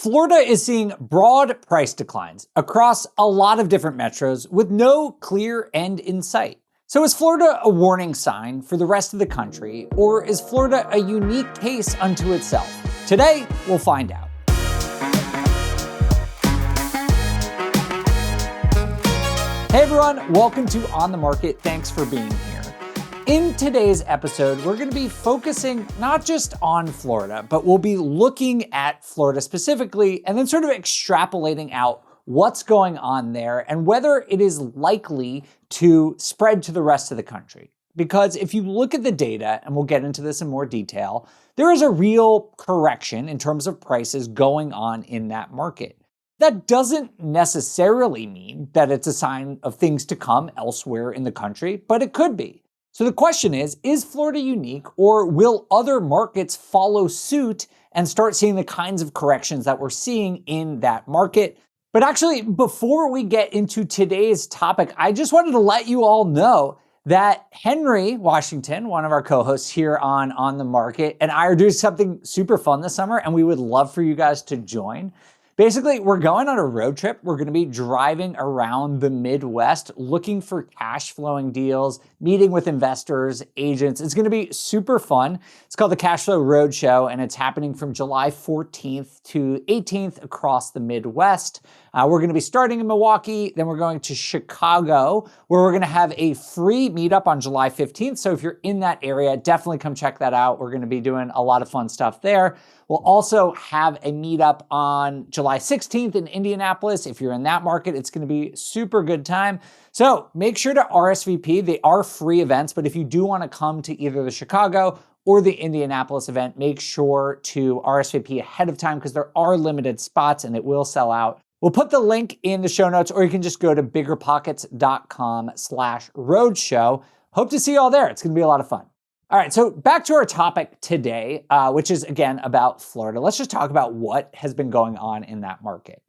Florida is seeing broad price declines across a lot of different metros with no clear end in sight. So is Florida a warning sign for the rest of the country, or is Florida a unique case unto itself? Today, we'll find out. Hey everyone, welcome to On the Market. Thanks for being here. In today's episode, we're going to be focusing not just on Florida, but we'll be looking at Florida specifically and then sort of extrapolating out what's going on there and whether it is likely to spread to the rest of the country. Because if you look at the data, and we'll get into this in more detail, there is a real correction in terms of prices going on in that market. That doesn't necessarily mean that it's a sign of things to come elsewhere in the country, but it could be. So the question is Florida unique, or will other markets follow suit and start seeing the kinds of corrections that we're seeing in that market? But actually, before we get into today's topic, I just wanted to let you all know that Henry Washington, one of our co-hosts here on the Market, and I are doing something super fun this summer, and we would love for you guys to join. Basically, we're going on a road trip. We're going to be driving around the Midwest looking for cash flowing deals, meeting with investors, agents. It's going to be super fun. It's called the Cash Flow Roadshow, and it's happening from July 14th to 18th across the Midwest. We're going to be starting in Milwaukee, then we're going to Chicago, where we're going to have a free meetup on July 15th. So if you're in that area, definitely come check that out. We're going to be doing a lot of fun stuff there. We'll also have a meetup on July 16th in Indianapolis. If you're in that market, it's going to be super good time. So make sure to RSVP. They are free events, but if you do want to come to either the Chicago or the Indianapolis event, make sure to RSVP ahead of time because there are limited spots and it will sell out. We'll put the link in the show notes, or you can just go to biggerpockets.com/roadshow. Hope to see you all there. It's going to be a lot of fun. All right, so back to our topic today, which is, again, about Florida. Let's just talk about what has been going on in that market.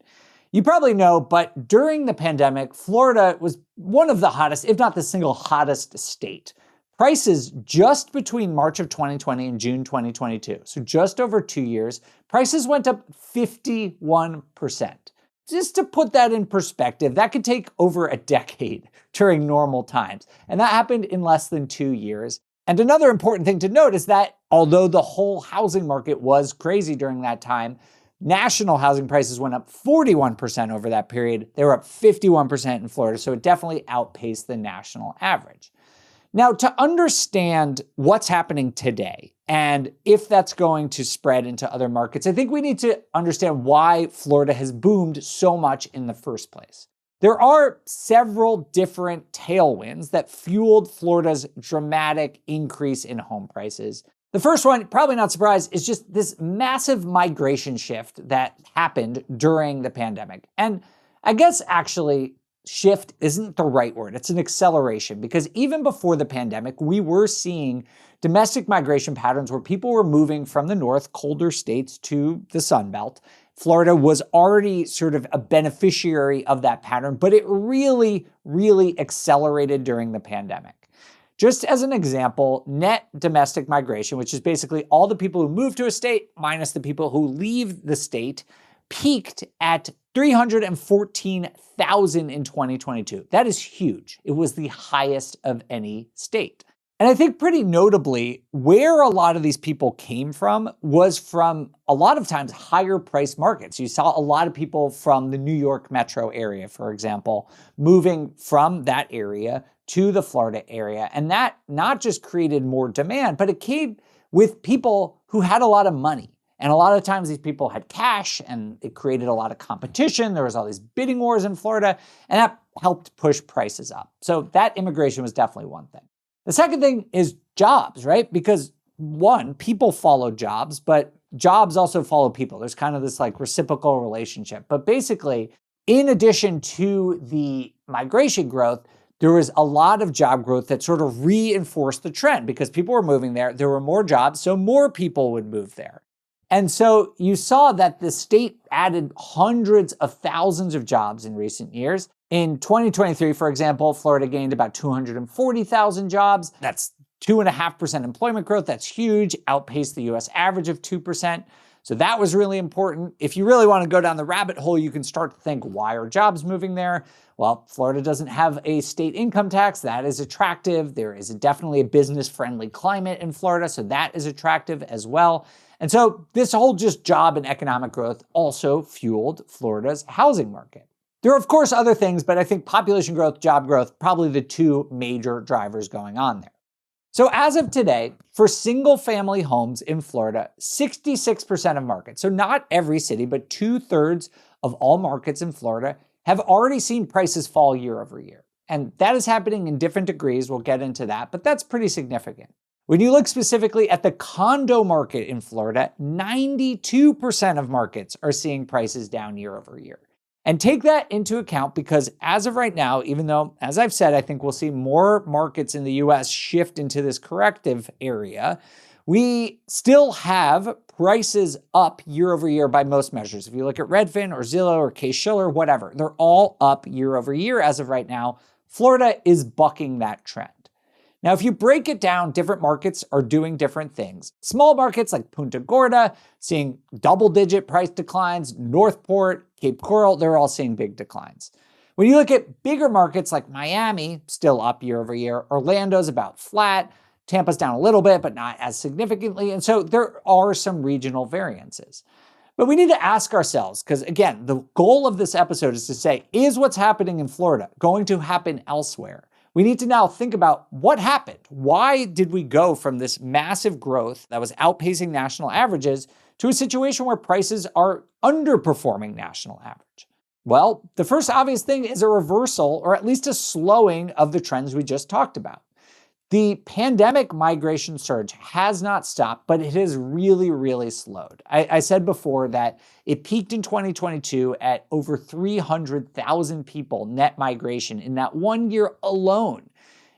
You probably know, but during the pandemic, Florida was one of the hottest, if not the single hottest state. Prices just between March of 2020 and June 2022, so just over 2 years, prices went up 51%. Just to put that in perspective, that could take over a decade during normal times, and that happened in less than 2 years. And another important thing to note is that although the whole housing market was crazy during that time, national housing prices went up 41% over that period. They were up 51% in Florida, so it definitely outpaced the national average. Now, to understand what's happening today and if that's going to spread into other markets, I think we need to understand why Florida has boomed so much in the first place. There are several different tailwinds that fueled Florida's dramatic increase in home prices. The first one, probably not surprised, is just this massive migration shift that happened during the pandemic. And I guess actually shift isn't the right word. It's an acceleration, because even before the pandemic, we were seeing domestic migration patterns where people were moving from the north, colder states, to the Sun Belt. Florida was already sort of a beneficiary of that pattern, but it really, really accelerated during the pandemic. Just as an example, net domestic migration, which is basically all the people who move to a state minus the people who leave the state, peaked at 314,000 in 2022. That is huge. It was the highest of any state. And I think pretty notably, where a lot of these people came from was from a lot of times higher price markets. You saw a lot of people from the New York metro area, for example, moving from that area to the Florida area. And that not just created more demand, but it came with people who had a lot of money. And a lot of times these people had cash, and it created a lot of competition. There was all these bidding wars in Florida, and that helped push prices up. So that immigration was definitely one thing. The second thing is jobs, right? Because one, people follow jobs, but jobs also follow people. There's kind of this like reciprocal relationship. But basically, in addition to the migration growth, there was a lot of job growth that sort of reinforced the trend because people were moving there. There were more jobs, so more people would move there. And so you saw that the state added hundreds of thousands of jobs in recent years. In 2023, for example, Florida gained about 240,000 jobs. That's 2.5% employment growth. That's huge, outpaced the US average of 2%. So that was really important. If you really want to go down the rabbit hole, you can start to think, why are jobs moving there? Well, Florida doesn't have a state income tax. That is attractive. There is definitely a business-friendly climate in Florida, so that is attractive as well. And so this whole just job and economic growth also fueled Florida's housing market. There are, of course, other things, but I think population growth, job growth, probably the two major drivers going on there. So as of today, for single-family homes in Florida, 66% of markets, so not every city, but 2/3 of all markets in Florida have already seen prices fall year over year. And that is happening in different degrees. We'll get into that, but that's pretty significant. When you look specifically at the condo market in Florida, 92% of markets are seeing prices down year over year. And take that into account because as of right now, even though, as I've said, I think we'll see more markets in the US shift into this corrective area, we still have prices up year over year by most measures. If you look at Redfin or Zillow or Case-Shiller, whatever, they're all up year over year as of right now. Florida is bucking that trend. Now, if you break it down, different markets are doing different things. Small markets like Punta Gorda, seeing double-digit price declines. Northport, Cape Coral, they're all seeing big declines. When you look at bigger markets like Miami, still up year over year. Orlando's about flat. Tampa's down a little bit, but not as significantly. And so there are some regional variances. But we need to ask ourselves, because again, the goal of this episode is to say, is what's happening in Florida going to happen elsewhere? We need to now think about what happened. Why did we go from this massive growth that was outpacing national averages to a situation where prices are underperforming national average? Well, the first obvious thing is a reversal, or at least a slowing of the trends we just talked about. The pandemic migration surge has not stopped, but it has really, really slowed. I said before that it peaked in 2022 at over 300,000 people net migration in that 1 year alone.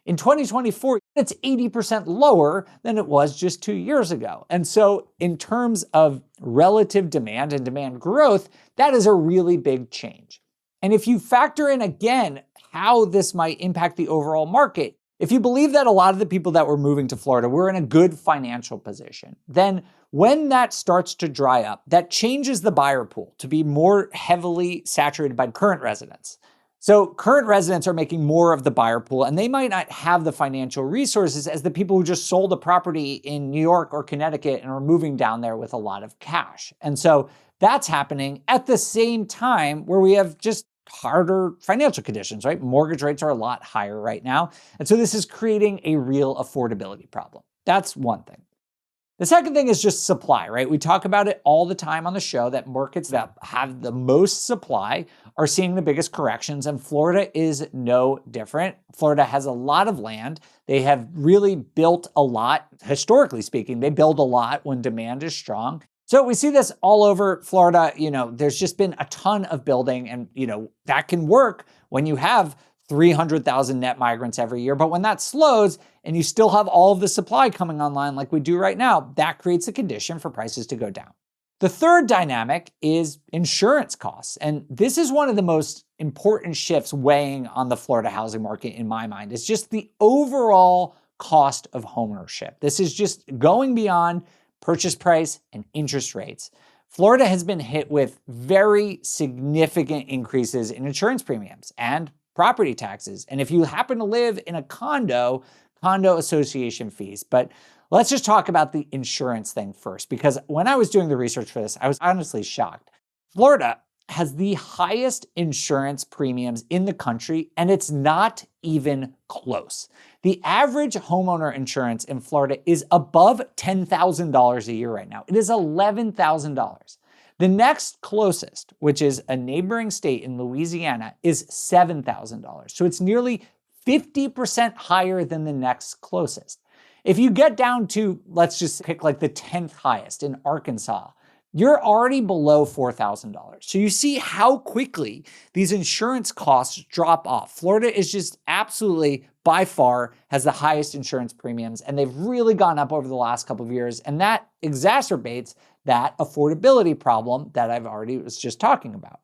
In 2024, it's 80% lower than it was just 2 years ago. And so in terms of relative demand and demand growth, that is a really big change. And if you factor in again how this might impact the overall market, if you believe that a lot of the people that were moving to Florida were in a good financial position, then when that starts to dry up, that changes the buyer pool to be more heavily saturated by current residents. So current residents are making more of the buyer pool, and they might not have the financial resources as the people who just sold a property in New York or Connecticut and are moving down there with a lot of cash. And so that's happening at the same time where we have just harder financial conditions, right? Mortgage rates are a lot higher right now. And so this is creating a real affordability problem. That's one thing. The second thing is just supply, right? We talk about it all the time on the show that markets that have the most supply are seeing the biggest corrections, and Florida is no different. Florida has a lot of land. They have really built a lot. Historically speaking, they build a lot when demand is strong. So we see this all over Florida. There's just been a ton of building, and that can work when you have 300,000 net migrants every year. But when that slows and you still have all of the supply coming online like we do right now, that creates a condition for prices to go down. The third dynamic is insurance costs. And this is one of the most important shifts weighing on the Florida housing market in my mind. It's just the overall cost of homeownership. This is just going beyond purchase price and interest rates. Florida has been hit with very significant increases in insurance premiums and property taxes. And if you happen to live in a condo association fees. But let's just talk about the insurance thing first, because when I was doing the research for this, I was honestly shocked. Florida has the highest insurance premiums in the country, and it's not even close. The average homeowner insurance in Florida is above $10,000 a year right now. It is $11,000. The next closest, which is a neighboring state in Louisiana, is $7,000. So it's nearly 50% higher than the next closest. If you get down to, let's just pick like the 10th highest in Arkansas, you're already below $4,000. So you see how quickly these insurance costs drop off. Florida is just absolutely, by far, has the highest insurance premiums, and they've really gone up over the last couple of years, and that exacerbates that affordability problem that I've already was just talking about.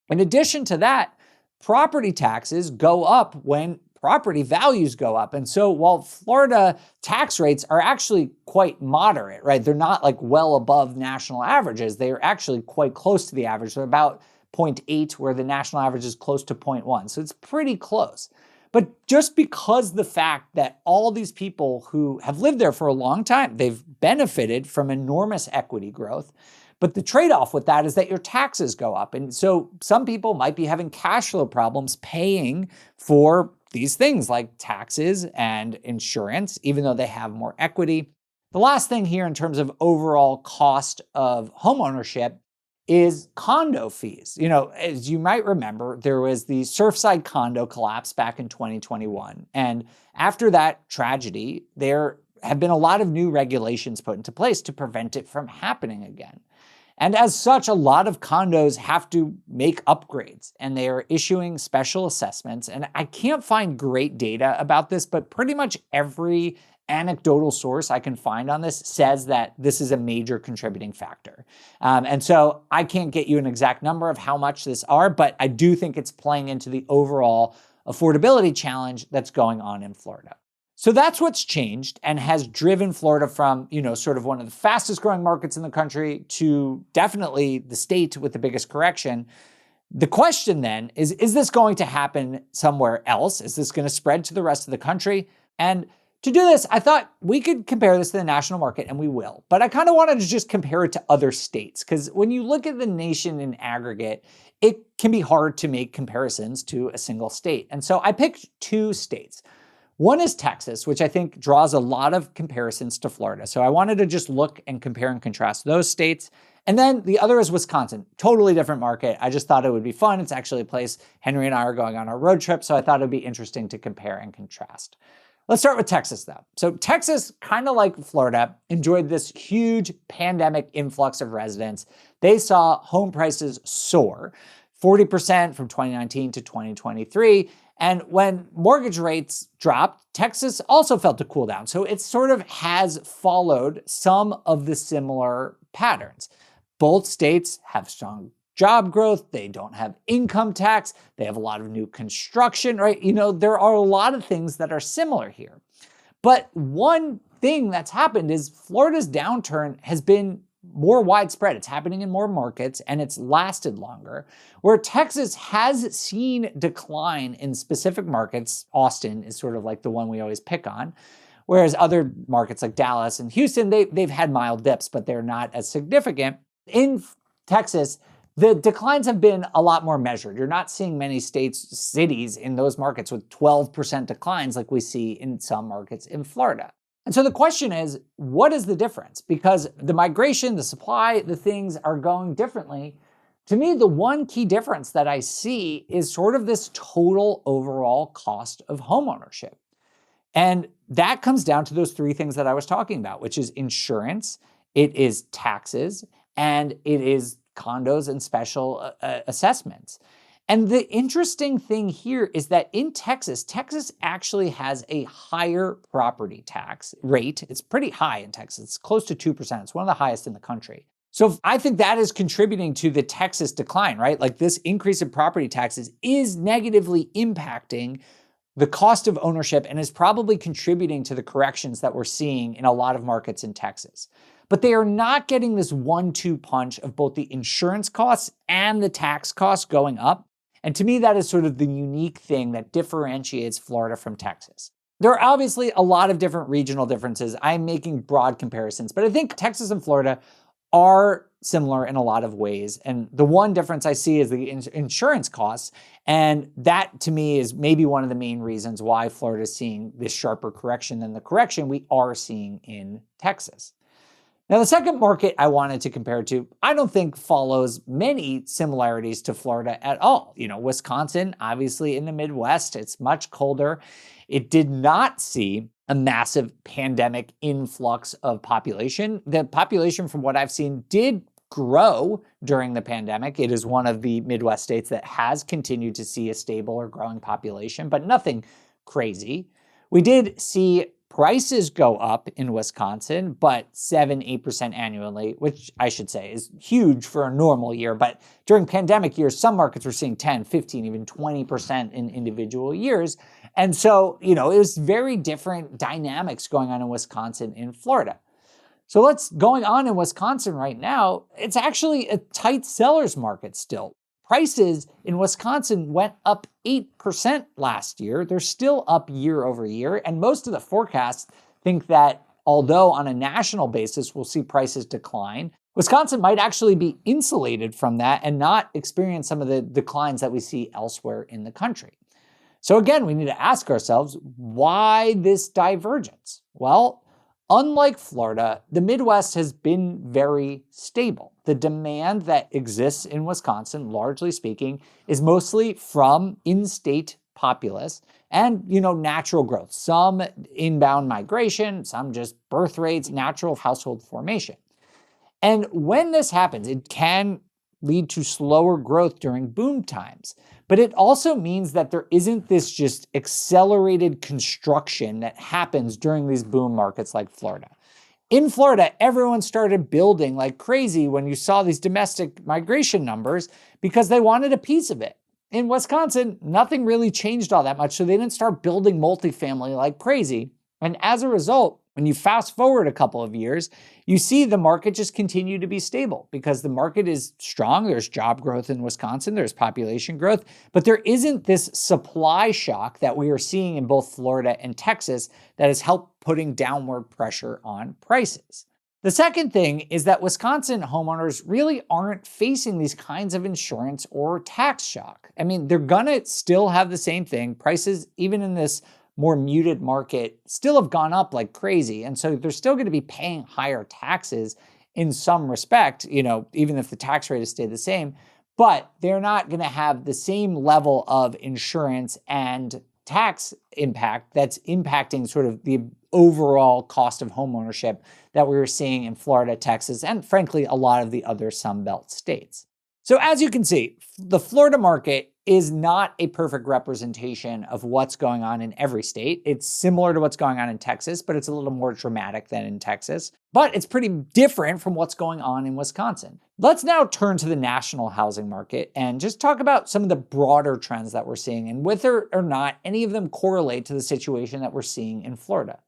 In addition to that, property taxes go up when property values go up. And so while Florida tax rates are actually quite moderate, right? They're not like well above national averages. They are actually quite close to the average. They're about 0.8, where the national average is close to 0.1. So it's pretty close. But just because the fact that all these people who have lived there for a long time, they've benefited from enormous equity growth. But the trade-off with that is that your taxes go up. And so some people might be having cash flow problems paying for these things like taxes and insurance, even though they have more equity. The last thing here in terms of overall cost of homeownership is condo fees. As you might remember, there was the Surfside condo collapse back in 2021. And after that tragedy, there have been a lot of new regulations put into place to prevent it from happening again. And as such, a lot of condos have to make upgrades, and they are issuing special assessments. And I can't find great data about this, but pretty much every anecdotal source I can find on this says that this is a major contributing factor. And so I can't get you an exact number of how much this are, but I do think it's playing into the overall affordability challenge that's going on in Florida. So that's what's changed and has driven Florida from, sort of one of the fastest growing markets in the country to definitely the state with the biggest correction. The question then is this going to happen somewhere else? Is this going to spread to the rest of the country? And to do this, I thought we could compare this to the national market, and we will. But I kind of wanted to just compare it to other states, because when you look at the nation in aggregate, it can be hard to make comparisons to a single state. And so I picked two states. One is Texas, which I think draws a lot of comparisons to Florida. So I wanted to just look and compare and contrast those states. And then the other is Wisconsin, totally different market. I just thought it would be fun. It's actually a place Henry and I are going on our road trip, so I thought it'd be interesting to compare and contrast. Let's start with Texas though. So Texas, kind of like Florida, enjoyed this huge pandemic influx of residents. They saw home prices soar 40% from 2019 to 2023. And when mortgage rates dropped, Texas also felt a cool down. So it sort of has followed some of the similar patterns. Both states have strong job growth. They don't have income tax. They have a lot of new construction, right? There are a lot of things that are similar here. But one thing that's happened is Florida's downturn has been more widespread. It's happening in more markets, and it's lasted longer. Where Texas has seen decline in specific markets, Austin is sort of like the one we always pick on, whereas other markets like Dallas and Houston, they've had mild dips, but they're not as significant. In Texas, the declines have been a lot more measured. You're not seeing many cities in those markets with 12% declines like we see in some markets in Florida. And so the question is, what is the difference? Because the migration, the supply, the things are going differently. To me, the one key difference that I see is sort of this total overall cost of homeownership. And that comes down to those three things that I was talking about, which is insurance, it is taxes, and it is condos and special assessments. And the interesting thing here is that in Texas, Texas actually has a higher property tax rate. It's pretty high in Texas. It's close to 2%. It's one of the highest in the country. So I think that is contributing to the Texas decline, right? Like this increase in property taxes is negatively impacting the cost of ownership and is probably contributing to the corrections that we're seeing in a lot of markets in Texas. But they are not getting this 1-2 punch of both the insurance costs and the tax costs going up. And to me, that is sort of the unique thing that differentiates Florida from Texas. There are obviously a lot of different regional differences. I'm making broad comparisons, but I think Texas and Florida are similar in a lot of ways. And the one difference I see is the insurance costs. And that to me is maybe one of the main reasons why Florida is seeing this sharper correction than the correction we are seeing in Texas. Now, the second market I wanted to compare to, I don't think follows many similarities to Florida at all. Wisconsin, obviously in the Midwest, it's much colder. It did not see a massive pandemic influx of population. The population, from what I've seen, did grow during the pandemic. It is one of the Midwest states that has continued to see a stable or growing population, but nothing crazy. We did see prices go up in Wisconsin, but 7-8% annually, which I should say is huge for a normal year. But during pandemic years, some markets were seeing 10, 15, even 20% in individual years. And so, it was very different dynamics going on in Wisconsin and Florida. So what's going on in Wisconsin right now, it's actually a tight seller's market still. Prices in Wisconsin went up 8% last year. They're still up year over year. And most of the forecasts think that although on a national basis we'll see prices decline, Wisconsin might actually be insulated from that and not experience some of the declines that we see elsewhere in the country. So again, we need to ask ourselves, why this divergence? Well, unlike Florida, the Midwest has been very stable. The demand that exists in Wisconsin, largely speaking, is mostly from in-state populace and, natural growth. Some inbound migration, some just birth rates, natural household formation. And when this happens, it can lead to slower growth during boom times. But it also means that there isn't this just accelerated construction that happens during these boom markets like Florida. In Florida, everyone started building like crazy when you saw these domestic migration numbers because they wanted a piece of it. In Wisconsin, nothing really changed all that much, so they didn't start building multifamily like crazy. And as a result, when you fast forward a couple of years, you see the market just continue to be stable because the market is strong. There's job growth in Wisconsin, there's population growth, but there isn't this supply shock that we are seeing in both Florida and Texas that has helped putting downward pressure on prices. The second thing is that Wisconsin homeowners really aren't facing these kinds of insurance or tax shock. I mean, they're gonna still have the same thing. Prices, even in this more muted market, still have gone up like crazy. And so they're still going to be paying higher taxes in some respect, even if the tax rate has stayed the same, but they're not going to have the same level of insurance and tax impact that's impacting sort of the overall cost of homeownership that we were seeing in Florida, Texas, and frankly, a lot of the other Sunbelt states. So as you can see, the Florida market is not a perfect representation of what's going on in every state. It's similar to what's going on in Texas, but it's a little more dramatic than in Texas. But it's pretty different from what's going on in Wisconsin. Let's now turn to the national housing market and just talk about some of the broader trends that we're seeing and whether or not any of them correlate to the situation that we're seeing in Florida.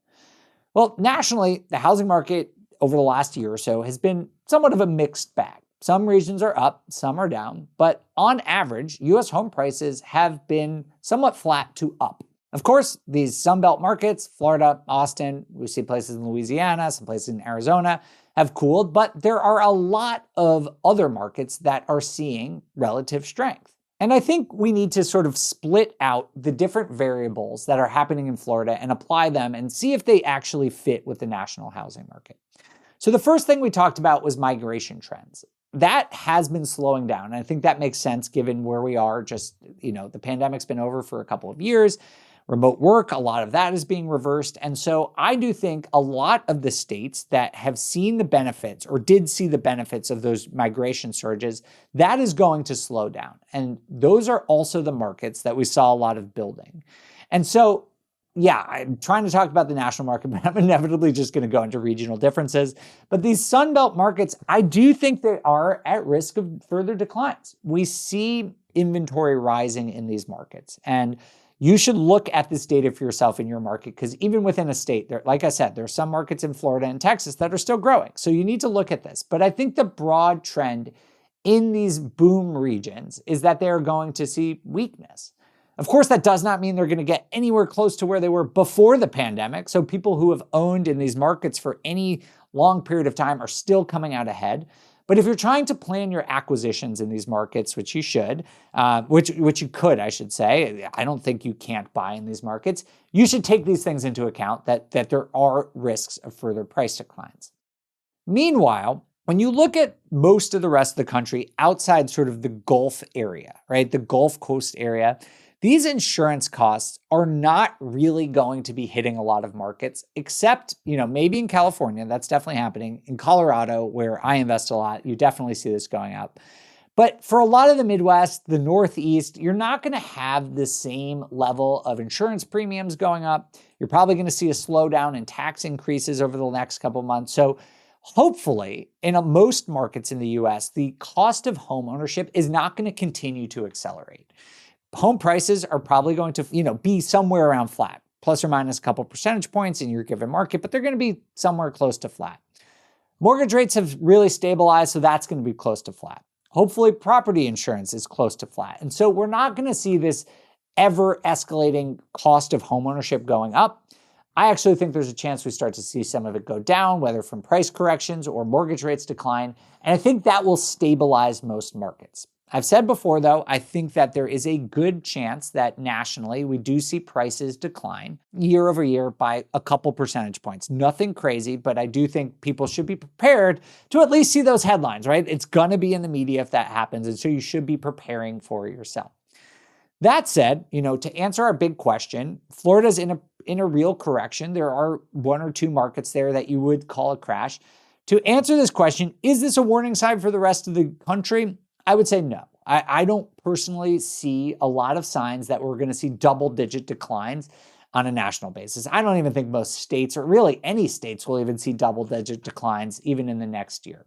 Well, nationally, the housing market over the last year or so has been somewhat of a mixed bag. Some regions are up, some are down, but on average, US home prices have been somewhat flat to up. Of course, these Sunbelt markets, Florida, Austin, we see places in Louisiana, some places in Arizona, have cooled, but there are a lot of other markets that are seeing relative strength. And I think we need to sort of split out the different variables that are happening in Florida and apply them and see if they actually fit with the national housing market. So the first thing we talked about was migration trends. That has been slowing down. And I think that makes sense given where we are. Just, the pandemic's been over for a couple of years. Remote work, a lot of that is being reversed. And so I do think a lot of the states that have seen the benefits or did see the benefits of those migration surges, that is going to slow down. And those are also the markets that we saw a lot of building. And so yeah, I'm trying to talk about the national market, but I'm inevitably just going to go into regional differences. But these Sunbelt markets, I do think they are at risk of further declines. We see inventory rising in these markets. And you should look at this data for yourself in your market, because even within a state, like I said, there are some markets in Florida and Texas that are still growing. So you need to look at this. But I think the broad trend in these boom regions is that they are going to see weakness. Of course, that does not mean they're going to get anywhere close to where they were before the pandemic. So people who have owned in these markets for any long period of time are still coming out ahead. But if you're trying to plan your acquisitions in these markets, which you should, which you could, I should say, I don't think you can't buy in these markets, you should take these things into account that there are risks of further price declines. Meanwhile, when you look at most of the rest of the country outside sort of the Gulf area, right, the Gulf Coast area, these insurance costs are not really going to be hitting a lot of markets, except, maybe in California, that's definitely happening. In Colorado, where I invest a lot, you definitely see this going up. But for a lot of the Midwest, the Northeast, you're not going to have the same level of insurance premiums going up. You're probably going to see a slowdown in tax increases over the next couple of months. So hopefully, in most markets in the US, the cost of home ownership is not going to continue to accelerate. Home prices are probably going to, be somewhere around flat, plus or minus a couple percentage points in your given market, but they're going to be somewhere close to flat. Mortgage rates have really stabilized, so that's going to be close to flat. Hopefully, property insurance is close to flat. And so we're not going to see this ever escalating cost of homeownership going up. I actually think there's a chance we start to see some of it go down, whether from price corrections or mortgage rates decline. And I think that will stabilize most markets. I've said before, though, I think that there is a good chance that nationally we do see prices decline year over year by a couple percentage points. Nothing crazy, but I do think people should be prepared to at least see those headlines, right? It's going to be in the media if that happens, and so you should be preparing for yourself. That said, to answer our big question, Florida's in a real correction. There are one or two markets there that you would call a crash. To answer this question, is this a warning sign for the rest of the country? I would say no. I don't personally see a lot of signs that we're going to see double-digit declines on a national basis. I don't even think most states, or really any states, will even see double-digit declines even in the next year.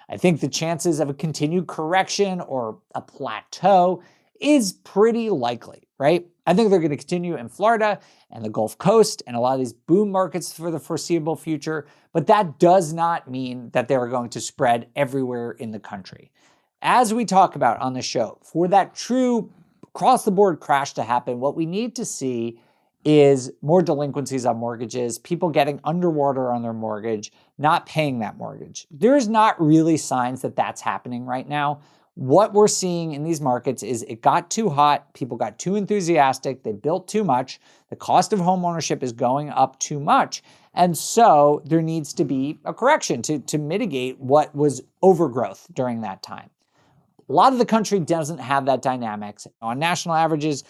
I think the chances of a continued correction or a plateau is pretty likely, right? I think they're going to continue in Florida and the Gulf Coast and a lot of these boom markets for the foreseeable future, but that does not mean that they're going to spread everywhere in the country. As we talk about on the show, for that true across-the-board crash to happen, what we need to see is more delinquencies on mortgages, people getting underwater on their mortgage, not paying that mortgage. There's not really signs that that's happening right now. What we're seeing in these markets is it got too hot, people got too enthusiastic, they built too much, the cost of home ownership is going up too much, and so there needs to be a correction to mitigate what was overgrowth during that time. A lot of the country doesn't have that dynamics. On national averages,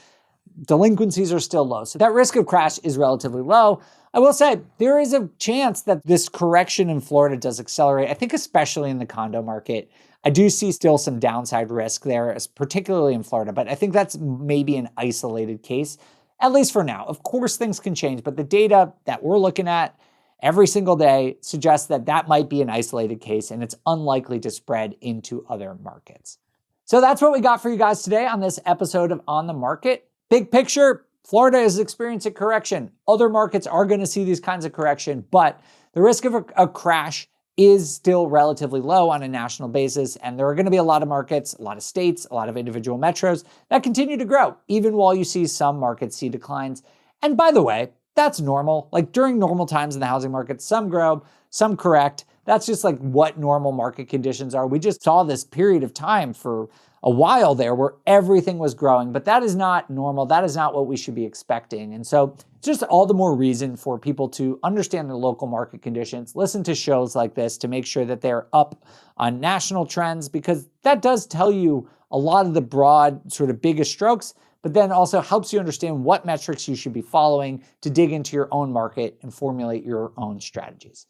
delinquencies are still low. So that risk of crash is relatively low. I will say there is a chance that this correction in Florida does accelerate. I think especially in the condo market. I do see still some downside risk there, particularly in Florida, but I think that's maybe an isolated case, at least for now. Of course, things can change, but the data that we're looking at every single day suggests that that might be an isolated case and it's unlikely to spread into other markets. So that's what we got for you guys today on this episode of On the Market. Big picture, Florida is experiencing correction. Other markets are going to see these kinds of correction, but the risk of a crash is still relatively low on a national basis. And there are going to be a lot of markets, a lot of states, a lot of individual metros that continue to grow, even while you see some markets see declines. And by the way, that's normal. Like during normal times in the housing market, some grow, some correct. That's just like what normal market conditions are. We just saw this period of time for a while there where everything was growing, but that is not normal. That is not what we should be expecting. And so just all the more reason for people to understand their local market conditions, listen to shows like this to make sure that they're up on national trends, because that does tell you a lot of the broad sort of biggest strokes, but then also helps you understand what metrics you should be following to dig into your own market and formulate your own strategies.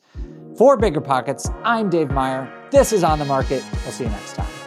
For Bigger Pockets, I'm Dave Meyer. This is On the Market. We'll see you next time.